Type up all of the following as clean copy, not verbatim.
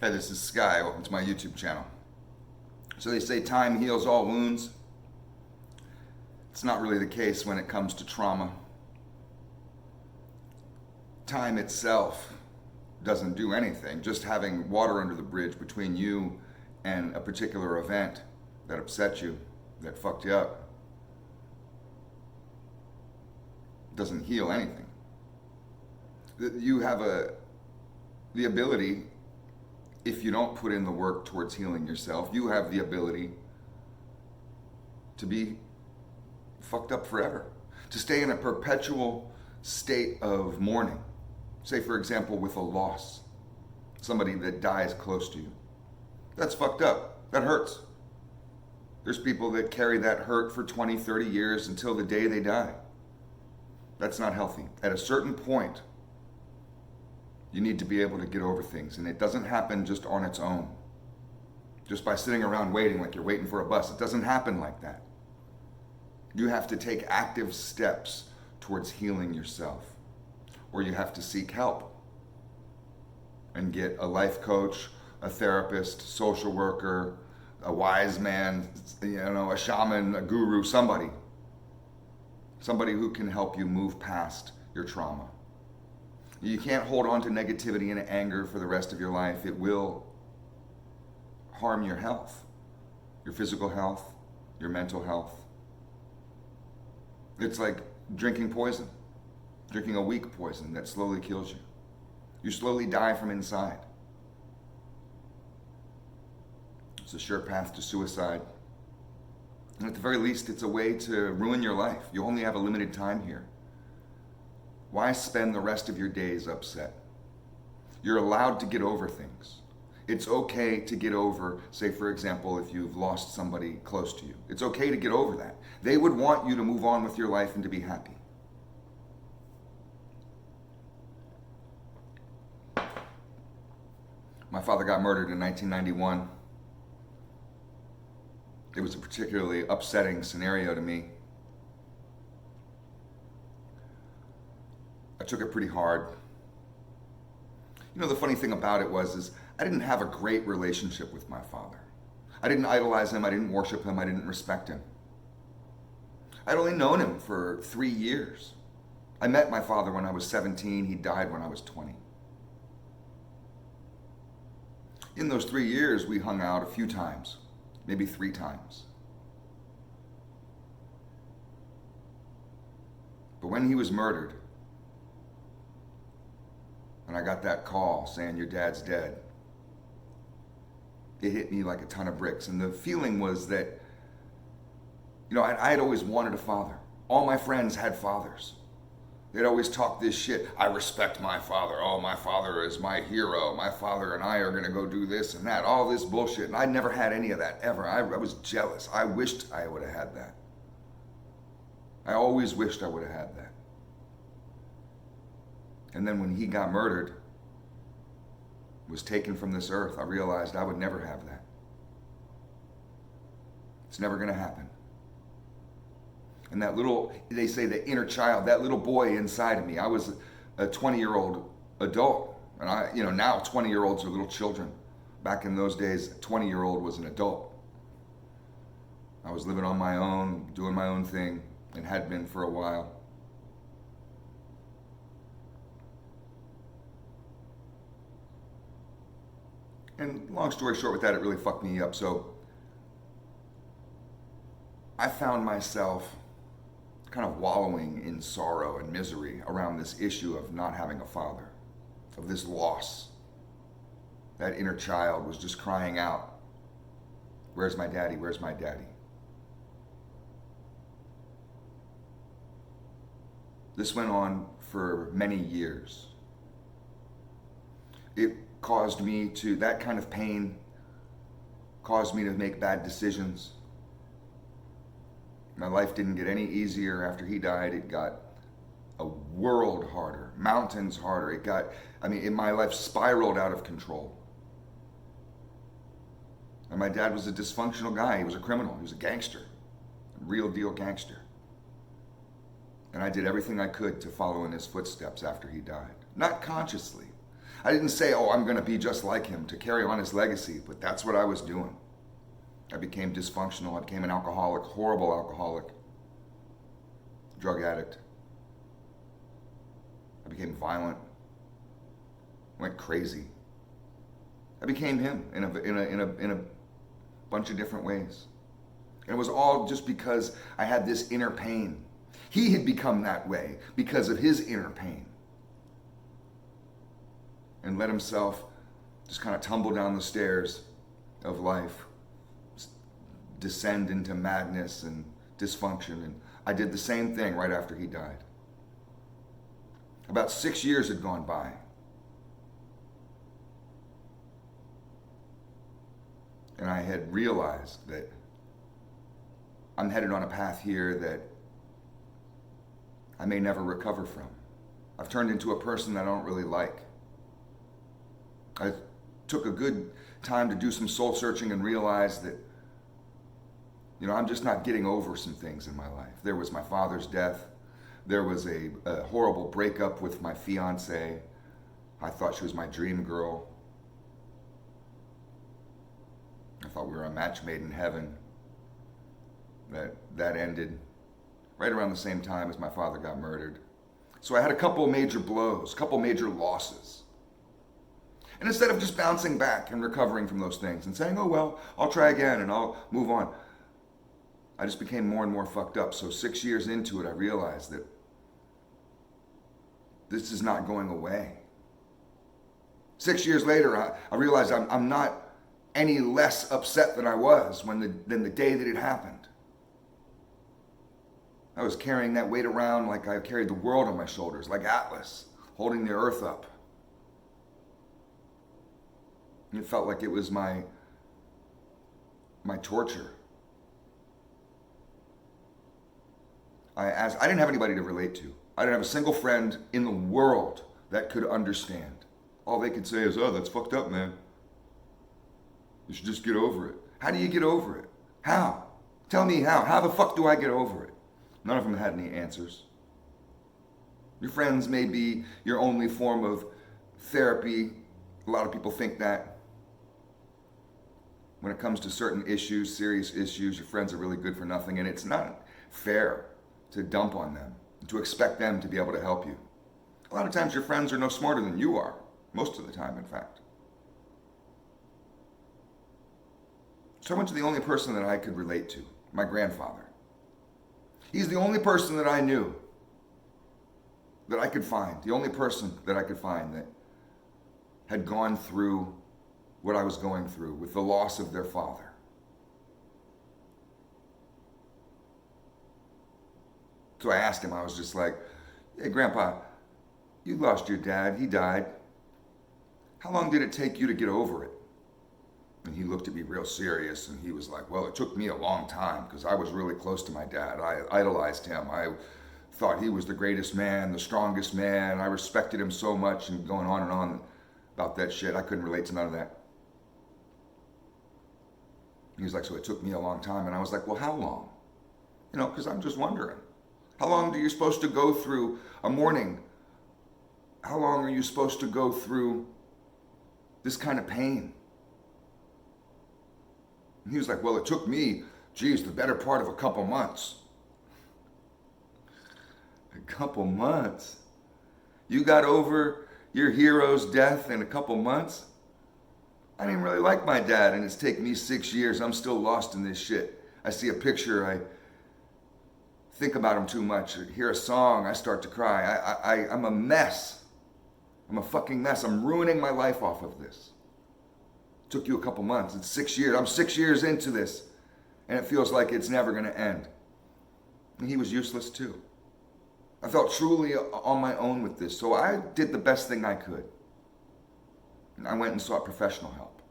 Hey, this is Sky. Welcome to my YouTube channel. So they say time heals all wounds. It's not really the case when it comes to trauma. Time itself doesn't do anything. Just having water under the bridge between you and a particular event that upset you, that fucked you up, doesn't heal anything. You have the ability, if you don't put in the work towards healing yourself, you have the ability to be fucked up forever, to stay in a perpetual state of mourning. Say, for example, with a loss, somebody that dies close to you. That's fucked up. That hurts. There's people that carry that hurt for 20, 30 years until the day they die. That's not healthy. At a certain point, you need to be able to get over things, and it doesn't happen just on its own. Just by sitting around waiting like you're waiting for a bus. It doesn't happen like that. You have to take active steps towards healing yourself, or you have to seek help and get a life coach, a therapist, social worker, a wise man, a shaman, a guru, somebody who can help you move past your trauma. You can't hold on to negativity and anger for the rest of your life. It will harm your health, your physical health, your mental health. It's like drinking poison, drinking a weak poison that slowly kills you. You slowly die from inside. It's a sure path to suicide. And at the very least, it's a way to ruin your life. You only have a limited time here. Why spend the rest of your days upset? You're allowed to get over things. It's okay to get over, say for example, if you've lost somebody close to you. It's okay to get over that. They would want you to move on with your life and to be happy. My father got murdered in 1991. It was a particularly upsetting scenario to me. I took it pretty hard. The funny thing about it is I didn't have a great relationship with my father. I didn't idolize him, I didn't worship him, I didn't respect him. I'd only known him for 3 years. I met my father when I was 17, he died when I was 20. In those 3 years, we hung out a few times, maybe 3 times. But when he was murdered, and I got that call saying your dad's dead, it hit me like a ton of bricks. And the feeling was that, I had always wanted a father. All my friends had fathers. They'd always talk this shit. I respect my father. Oh, my father is my hero. My father and I are going to go do this and that. All this bullshit. And I never had any of that, ever. I was jealous. I wished I would have had that. I always wished I would have had that. And then when he got murdered, was taken from this earth, I realized I would never have that. It's never going to happen. And that they say the inner child, that little boy inside of me, I was a 20-year-old adult. And now 20-year-olds are little children. Back in those days, a 20-year-old was an adult. I was living on my own, doing my own thing, and had been for a while. And long story short with that, it really fucked me up. So I found myself kind of wallowing in sorrow and misery around this issue of not having a father, of this loss. That inner child was just crying out, where's my daddy? Where's my daddy? This went on for many years. That kind of pain caused me to make bad decisions. My life didn't get any easier after he died. It got a world harder, mountains harder. My life spiraled out of control. And my dad was a dysfunctional guy. He was a criminal. He was a gangster, a real deal gangster. And I did everything I could to follow in his footsteps after he died. Not consciously. I didn't say, oh, I'm going to be just like him to carry on his legacy, but that's what I was doing. I became dysfunctional. I became an alcoholic, horrible alcoholic, drug addict. I became violent, went crazy. I became him in a bunch of different ways. And it was all just because I had this inner pain. He had become that way because of his inner pain. And let himself just kind of tumble down the stairs of life, descend into madness and dysfunction. And I did the same thing right after he died. About 6 years had gone by. And I had realized that I'm headed on a path here that I may never recover from. I've turned into a person that I don't really like. I took a good time to do some soul searching and realize that, I'm just not getting over some things in my life. There was my father's death. There was a horrible breakup with my fiance. I thought she was my dream girl. I thought we were a match made in heaven. That ended right around the same time as my father got murdered. So I had a couple major blows, a couple major losses. And instead of just bouncing back and recovering from those things and saying, oh, well, I'll try again and I'll move on, I just became more and more fucked up. So 6 years into it, I realized that this is not going away. 6 years later, I realized I'm not any less upset than I was than the day that it happened. I was carrying that weight around like I carried the world on my shoulders, like Atlas, holding the earth up. And it felt like it was my torture. I didn't have anybody to relate to. I didn't have a single friend in the world that could understand. All they could say is, oh, that's fucked up, man. You should just get over it. How do you get over it? How? Tell me how. How the fuck do I get over it? None of them had any answers. Your friends may be your only form of therapy. A lot of people think that. When it comes to certain issues, serious issues, your friends are really good for nothing, and it's not fair to dump on them, to expect them to be able to help you. A lot of times your friends are no smarter than you are, most of the time, in fact. So I went to the only person that I could relate to, my grandfather. He's the only person that I knew that I could find, the only person that I could find that had gone through what I was going through with the loss of their father. So I asked him, I was just like, hey, Grandpa, you lost your dad, he died. How long did it take you to get over it? And he looked at me real serious and he was like, well, it took me a long time because I was really close to my dad. I idolized him. I thought he was the greatest man, the strongest man. I respected him so much, and going on and on about that shit. I couldn't relate to none of that. He was like, so it took me a long time. And I was like, well, how long? Because I'm just wondering. How long are you supposed to go through a mourning? How long are you supposed to go through this kind of pain? And he was like, well, it took me, the better part of a couple months. A couple months? You got over your hero's death in a couple months? I didn't really like my dad, and it's taken me 6 years. I'm still lost in this shit. I see a picture, I think about him too much. I hear a song, I start to cry. I'm a mess. I'm a fucking mess. I'm ruining my life off of this. Took you a couple months. It's 6 years. I'm 6 years into this, and it feels like it's never going to end. And he was useless too. I felt truly on my own with this, so I did the best thing I could. And I went and sought professional help.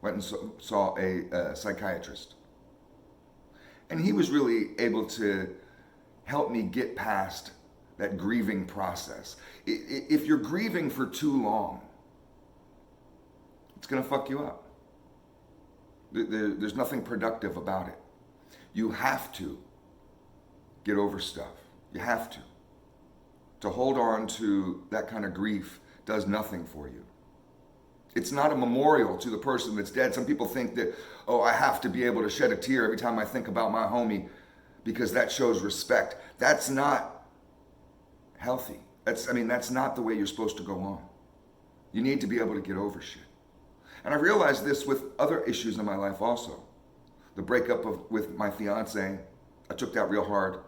Went and saw a psychiatrist. And he was really able to help me get past that grieving process. If you're grieving for too long, it's going to fuck you up. There's nothing productive about it. You have to get over stuff. You have to. To hold on to that kind of grief does nothing for you. It's not a memorial to the person that's dead. Some people think that, oh, I have to be able to shed a tear every time I think about my homie because that shows respect. That's not healthy. That's not the way you're supposed to go on. You need to be able to get over shit. And I realized this with other issues in my life also. The breakup with my fiance, I took that real hard.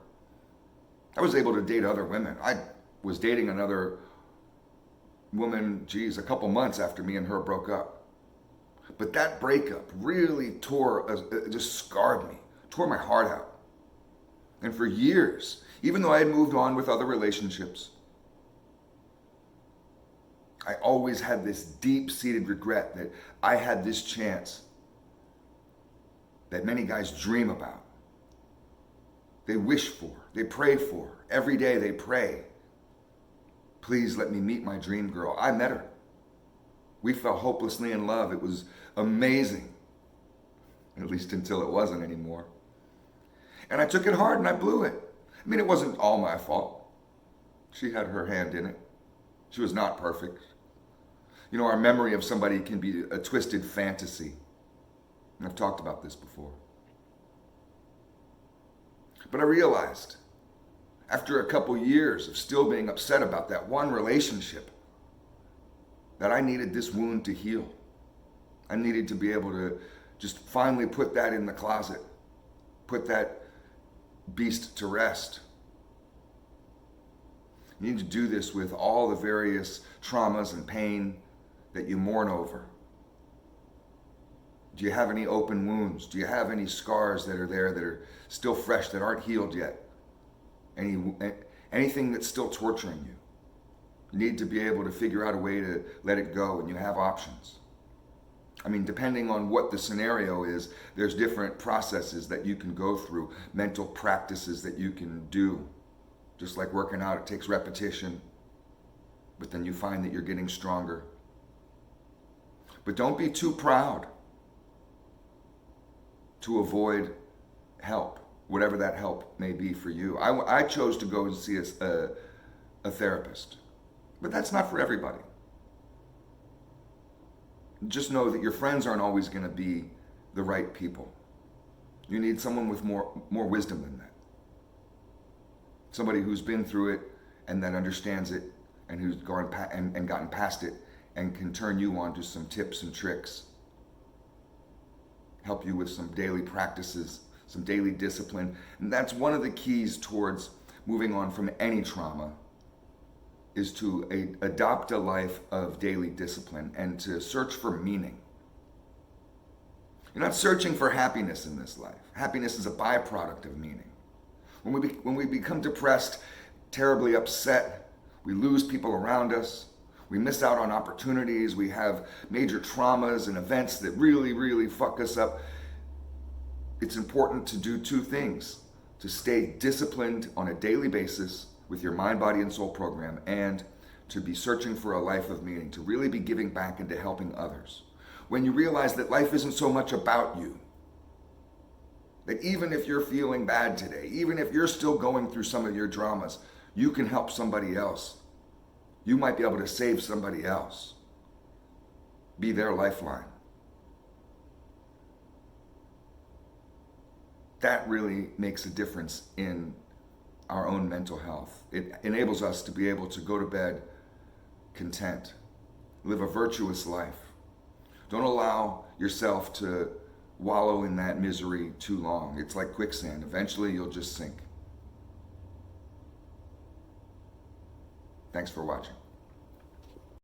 I was able to date other women. I was dating another woman, a couple months after me and her broke up. But that breakup really just scarred me, tore my heart out. And for years, even though I had moved on with other relationships, I always had this deep-seated regret that I had this chance that many guys dream about. They wish for, they pray for. Every day they pray, please let me meet my dream girl. I met her. We fell hopelessly in love. It was amazing, at least until it wasn't anymore. And I took it hard and I blew it. I mean, it wasn't all my fault. She had her hand in it. She was not perfect. You know, our memory of somebody can be a twisted fantasy. And I've talked about this before. But I realized, after a couple years of still being upset about that one relationship, that I needed this wound to heal. I needed to be able to just finally put that in the closet, put that beast to rest. You need to do this with all the various traumas and pain that you mourn over. Do you have any open wounds? Do you have any scars that are there that are still fresh, that aren't healed yet? Anything that's still torturing you? You need to be able to figure out a way to let it go, and you have options. I mean, depending on what the scenario is, there's different processes that you can go through, mental practices that you can do. Just like working out, it takes repetition, but then you find that you're getting stronger. But don't be too proud to avoid help, whatever that help may be for you. I chose to go and see a therapist, but that's not for everybody. Just know that your friends aren't always going to be the right people. You need someone with more wisdom than that. Somebody who's been through it and that understands it and who's gone and gotten past it and can turn you on to some tips and tricks. Help you with some daily practices, some daily discipline. And that's one of the keys towards moving on from any trauma, is to adopt a life of daily discipline and to search for meaning. You're not searching for happiness in this life. Happiness is a byproduct of meaning. When we become depressed, terribly upset, we lose people around us, we miss out on opportunities, we have major traumas and events that really, really fuck us up. It's important to do two things: to stay disciplined on a daily basis with your mind, body, and soul program, and to be searching for a life of meaning, to really be giving back into helping others. When you realize that life isn't so much about you, that even if you're feeling bad today, even if you're still going through some of your dramas, you can help somebody else. You might be able to save somebody else. Be their lifeline. That really makes a difference in our own mental health. It enables us to be able to go to bed content, live a virtuous life. Don't allow yourself to wallow in that misery too long. It's like quicksand. Eventually you'll just sink. Thanks for watching.